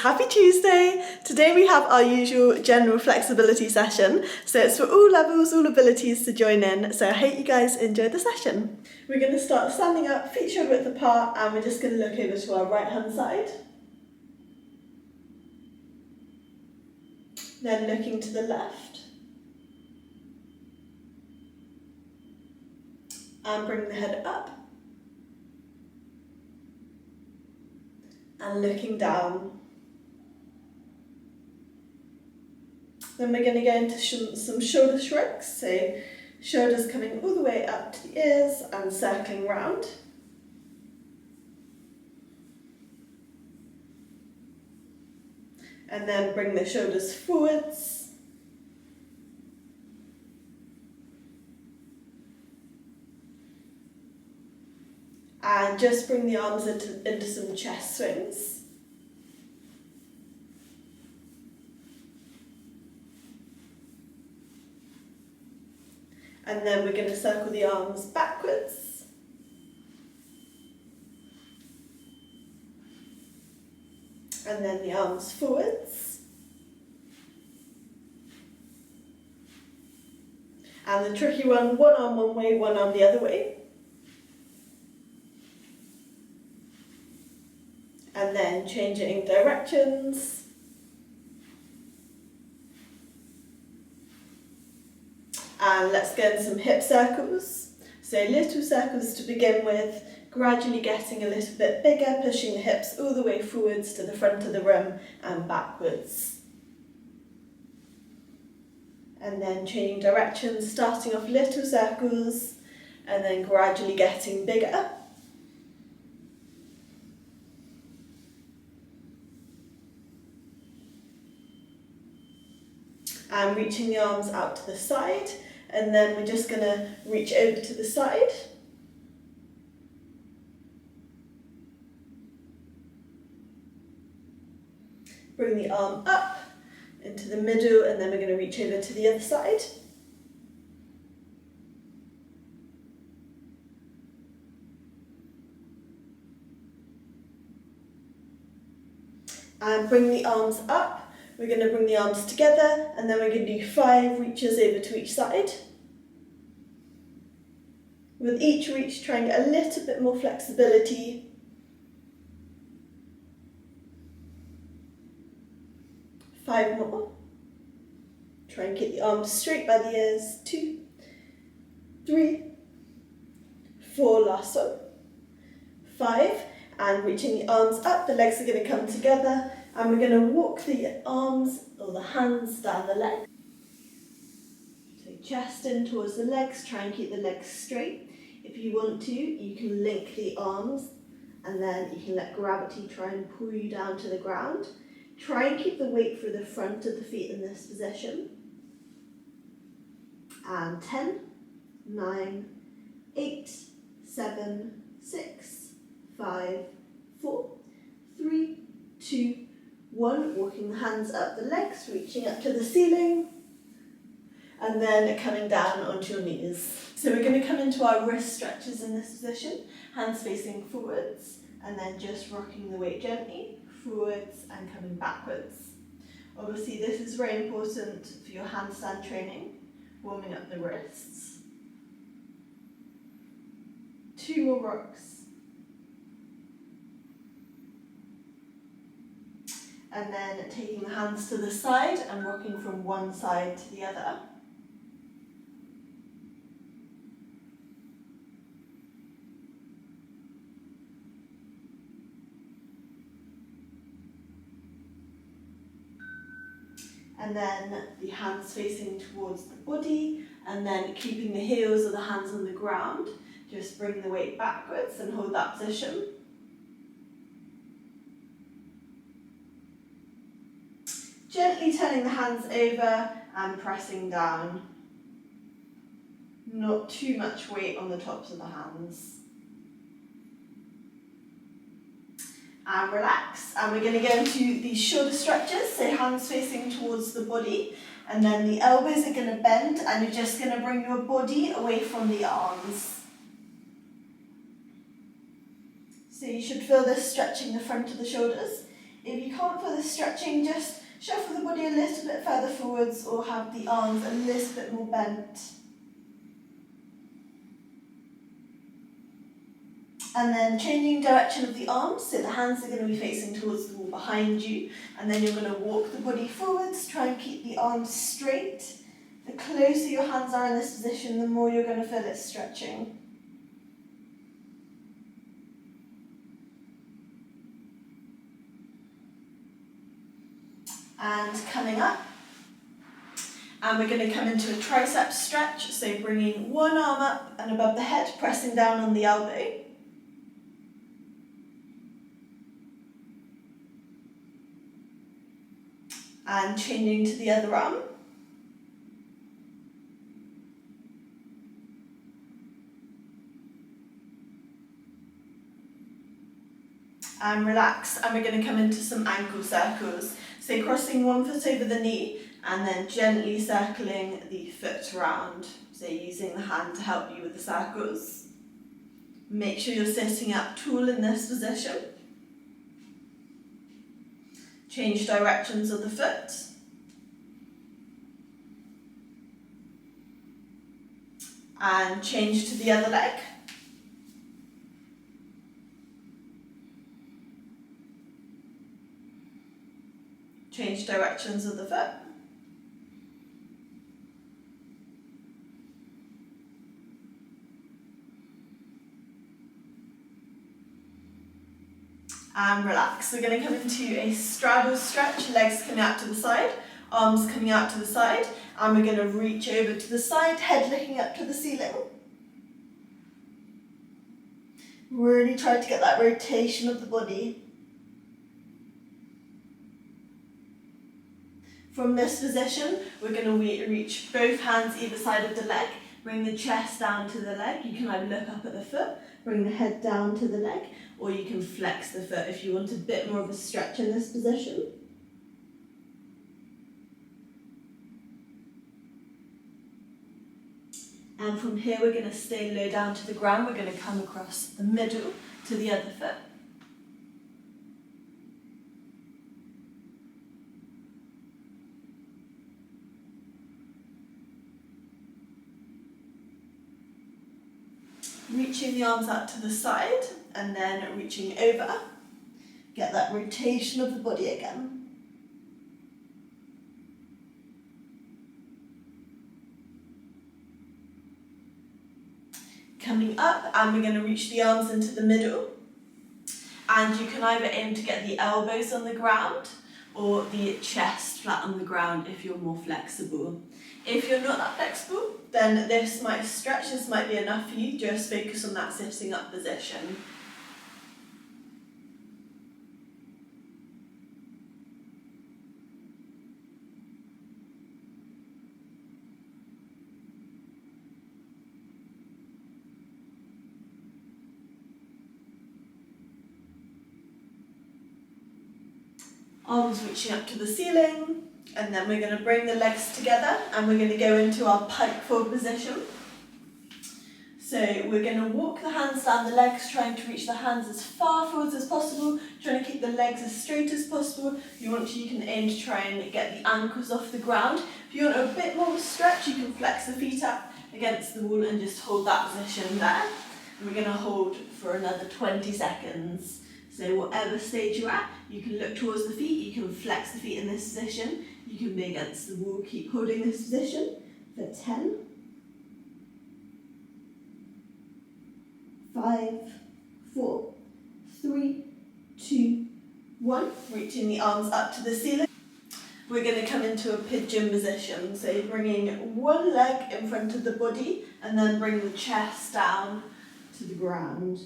happy Tuesday. Today we have our usual general flexibility session. So it's for all levels, all abilities to join in. So I hope you guys enjoy the session. We're going to start standing up, feet shoulder width apart, and we're just going to look over to our right hand side. Then looking to the left. And bring the head up. And looking down. Then we're going to go into some shoulder shrugs, so shoulders coming all the way up to the ears and circling round. And then bring the shoulders forwards. And just bring the arms into some chest swings. And then we're going to circle the arms backwards. And then the arms forwards. And the tricky one arm one way, one arm the other way. And then changing directions. And let's get in some hip circles. So little circles to begin with, gradually getting a little bit bigger, pushing the hips all the way forwards to the front of the room and backwards. And then changing directions, starting off little circles and then gradually getting bigger. And reaching the arms out to the side, and then we're just going to reach over to the side. Bring the arm up into the middle, and then we're going to reach over to the other side. And bring the arms up. We're going to bring the arms together, and then we're going to do 5 reaches over to each side. With each reach, try and get a little bit more flexibility. Five more. Try and keep the arms straight by the ears. 2, 3, 4, last one. 5, and reaching the arms up, the legs are going to come together. And we're going to walk the arms or the hands down the leg. So chest in towards the legs, try and keep the legs straight. If you want to, you can link the arms and then you can let gravity try and pull you down to the ground. Try and keep the weight for the front of the feet in this position. And 10, 9, 8, 7, 6, 5, 4, 3, 2, 1, walking the hands up the legs, reaching up to the ceiling, and then coming down onto your knees. So we're going to come into our wrist stretches in this position, hands facing forwards, and then just rocking the weight gently, forwards and coming backwards. Obviously this is very important for your handstand training, warming up the wrists. 2 more rocks. And then taking the hands to the side and rocking from one side to the other. And then the hands facing towards the body, and then keeping the heels of the hands on the ground. Just bring the weight backwards and hold that position. Gently turning the hands over and pressing down. Not too much weight on the tops of the hands. And relax. And we're going to go into these shoulder stretches, so hands facing towards the body. And then the elbows are going to bend and you're just going to bring your body away from the arms. So you should feel this stretching the front of the shoulders. If you can't feel the stretching, just shuffle the body a little bit further forwards or have the arms a little bit more bent. And then changing direction of the arms, so the hands are going to be facing towards the wall behind you, and then you're going to walk the body forwards, try and keep the arms straight. The closer your hands are in this position, the more you're going to feel it stretching. And coming up, and we're going to come into a tricep stretch, so bringing one arm up and above the head, pressing down on the elbow. And changing to the other arm. And relax, and we're going to come into some ankle circles. So crossing one foot over the knee and then gently circling the foot around. So using the hand to help you with the circles. Make sure you're sitting up tall in this position. Change directions of the foot. And change to the other leg. Change directions of the foot. And relax. We're going to come into a straddle stretch, legs coming out to the side, arms coming out to the side, and we're going to reach over to the side, head looking up to the ceiling. Really try to get that rotation of the body. From this position, we're going to reach both hands either side of the leg, bring the chest down to the leg. You can either look up at the foot, bring the head down to the leg, or you can flex the foot if you want a bit more of a stretch in this position. And from here, we're going to stay low down to the ground. We're going to come across the middle to the other foot. Reaching the arms out to the side and then reaching over. Get that rotation of the body again. Coming up, and we're going to reach the arms into the middle. And you can either aim to get the elbows on the ground or the chest flat on the ground if you're more flexible. If you're not that flexible, then this might stretch, this might be enough for you. Just focus on that sitting up position. Arms reaching up to the ceiling, and then we're going to bring the legs together and we're going to go into our pike forward position. So we're going to walk the hands down the legs, trying to reach the hands as far forwards as possible, trying to keep the legs as straight as possible. If you want to, you can aim to try and get the ankles off the ground. If you want a bit more of a stretch, you can flex the feet up against the wall and just hold that position there. And we're going to hold for another 20 seconds. So whatever stage you're at, you can look towards the feet, you can flex the feet in this position, you can be against the wall, keep holding this position for 10, 5, 4, 3, 2, 1. Reaching the arms up to the ceiling. We're going to come into a pigeon position, so bringing one leg in front of the body and then bring the chest down to the ground.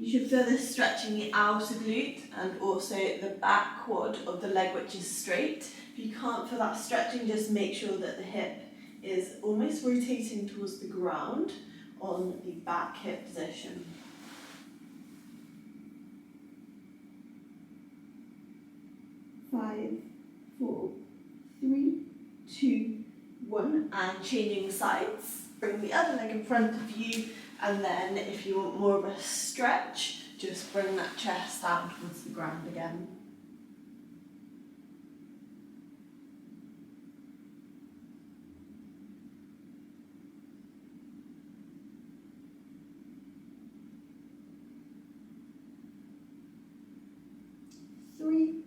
You should feel this stretching the outer glute and also the back quad of the leg, which is straight. If you can't feel that stretching, just make sure that the hip is almost rotating towards the ground on the back hip position. Five, 4, 3, 2, 1, and changing sides. Bring the other leg in front of you And then if you want more of a stretch, just bring that chest down towards the ground again. Three,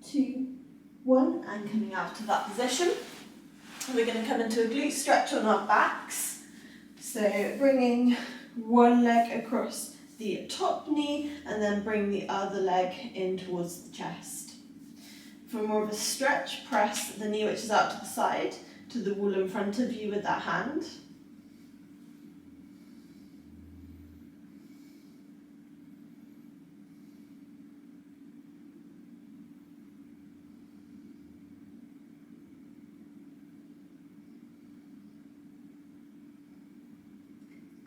two, one, and coming out of that position. We're going to come into a glute stretch on our backs. So bringing one leg across the top knee and then bring the other leg in towards the chest. For more of a stretch, press the knee which is out to the side to the wall in front of you with that hand.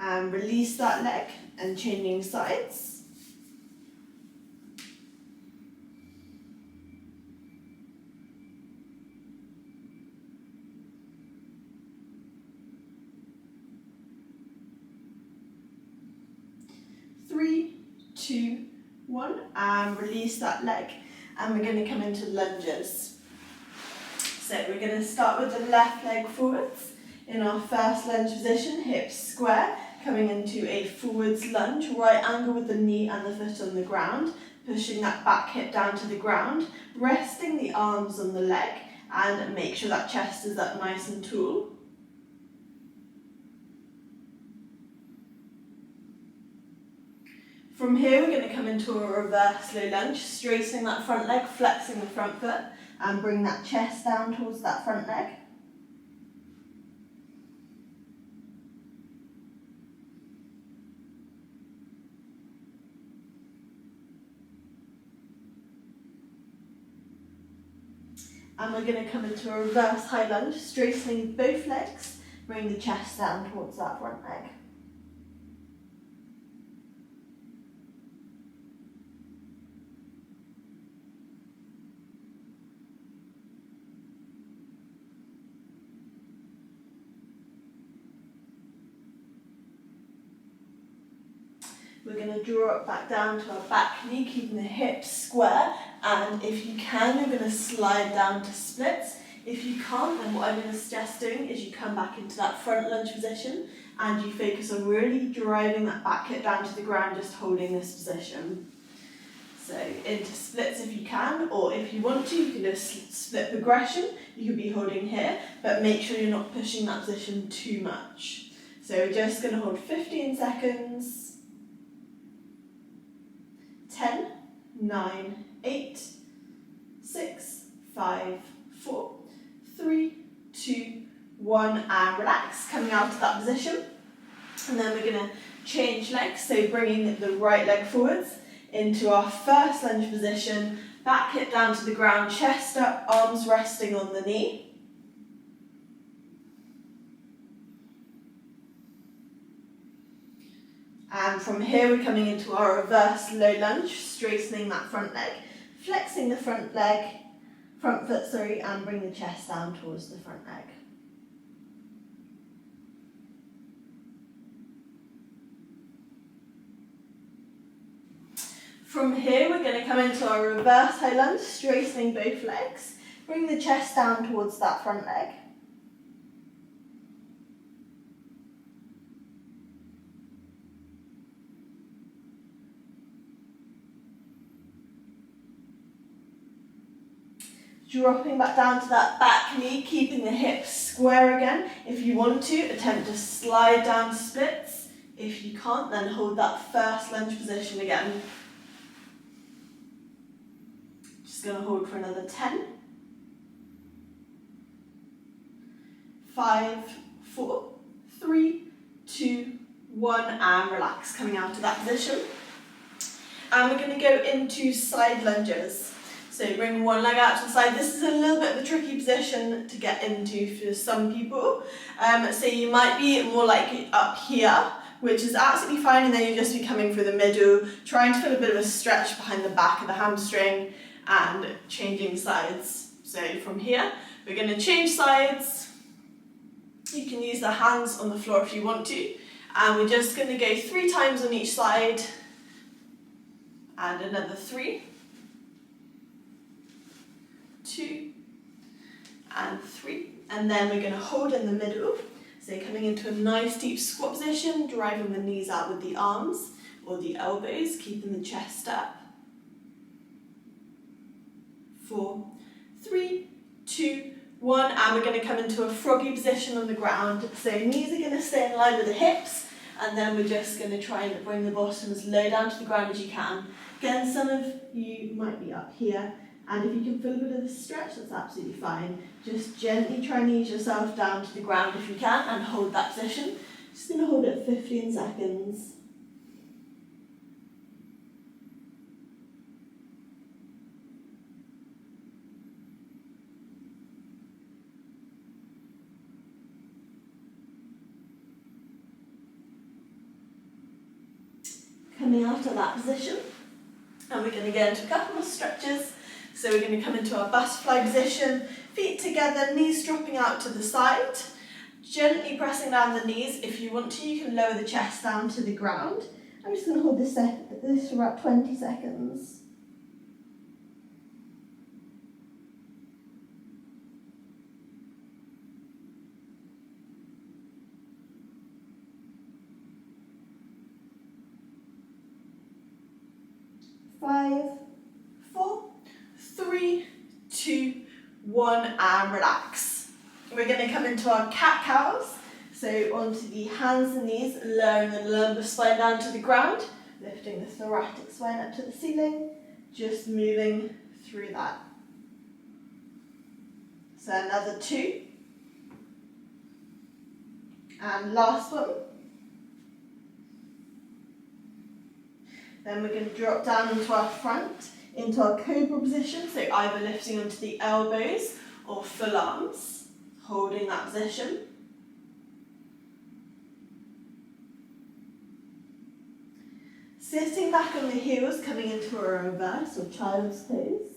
And release that leg and changing sides. Three, two, one, and release that leg. And we're going to come into lunges. So we're going to start with the left leg forwards. In our first lunge position, hips square, coming into a forwards lunge, right angle with the knee and the foot on the ground, pushing that back hip down to the ground, resting the arms on the leg, and make sure that chest is up nice and tall. From here, we're going to come into a reverse low lunge, straightening that front leg, flexing the front foot, and bring that chest down towards that front leg. And we're going to come into a reverse high lunge, straightening both legs, bring the chest down towards that front leg. We're going to draw it back down to our back knee, keeping the hips square, and if you can, you're going to slide down to splits. If you can't, then what I'm going to suggest doing is you come back into that front lunge position and you focus on really driving that back hip down to the ground, just holding this position. So into splits if you can, or if you want to, you can do a split progression. You could be holding here, but make sure you're not pushing that position too much. So we're just going to hold 15 seconds. 10, 9, 8, 6, 5, 4, 3, 2, 1, and relax, coming out of that position. And then we're going to change legs, so bringing the right leg forwards into our first lunge position, back hip down to the ground, chest up, arms resting on the knee. And from here we're coming into our reverse low lunge, straightening that front leg, flexing the front foot, and bring the chest down towards the front leg. From here we're going to come into our reverse high lunge, straightening both legs, bring the chest down towards that front leg. Dropping back down to that back knee, keeping the hips square again. If you want to, attempt to slide down to splits. If you can't, then hold that first lunge position again. Just going to hold for another 10. 5, 4, 3, 2, 1, and relax, coming out of that position. And we're going to go into side lunges. So bring one leg out to the side. This is a little bit of a tricky position to get into for some people. So you might be more likely up here, which is absolutely fine, and then you'll just be coming through the middle, trying to feel a bit of a stretch behind the back of the hamstring and changing sides. So from here, we're going to change sides. You can use the hands on the floor if you want to, And we're just going to go 3 times on each side, and another 3, 2, and 3. And then we're going to hold in the middle, so coming into a nice deep squat position, driving the knees out with the arms or the elbows, keeping the chest up. 4, 3, 2, 1, and we're going to come into a froggy position on the ground. So knees are going to stay in line with the hips, and then we're just going to try and bring the bottom as low down to the ground as you can. Again, some of you might be up here, and if you can feel a bit of the stretch, that's absolutely fine. Just gently try and ease yourself down to the ground if you can, and hold that position. Just going to hold it 15 seconds. Coming out of that position, and we're going to get into a couple more stretches. So we're going to come into our butterfly position, feet together, knees dropping out to the side, gently pressing down the knees. If you want to, you can lower the chest down to the ground. I'm just going to hold this for about 20 seconds. Five, 4, 3, 2, 1, and relax. We're going to come into our cat-cows. So onto the hands and knees, lowering the lumbar spine down to the ground, lifting the thoracic spine up to the ceiling, just moving through that. So another 2. And last one. Then we're going to drop down into our front, into our cobra position, so either lifting onto the elbows or full arms, holding that position. Sitting back on the heels, coming into a reverse or child's pose.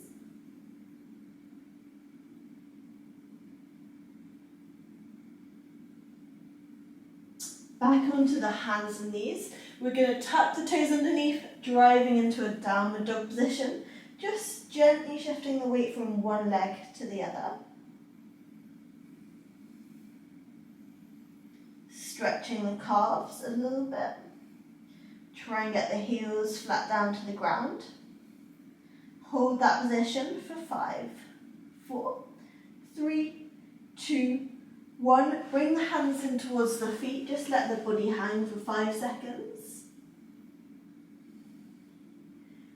Back onto the hands and knees. We're going to tuck the toes underneath, driving into a downward dog position, just gently shifting the weight from one leg to the other. Stretching the calves a little bit. Try and get the heels flat down to the ground. Hold that position for 5, 4, 3, 2, 1. Bring the hands in towards the feet. Just let the body hang for 5 seconds.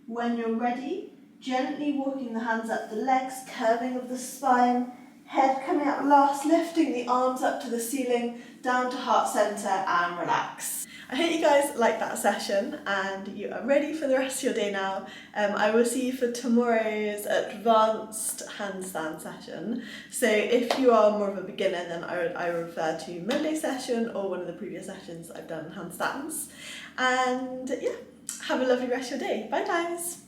When you're ready, gently walking the hands up the legs, curving of the spine, head coming out last, lifting the arms up to the ceiling, down to heart center, and relax. I hope you guys liked that session and you are ready for the rest of your day now. I will see you for tomorrow's advanced handstand session. So if you are more of a beginner, then I refer to Monday's session or one of the previous sessions I've done handstands. And yeah, have a lovely rest of your day. Bye guys.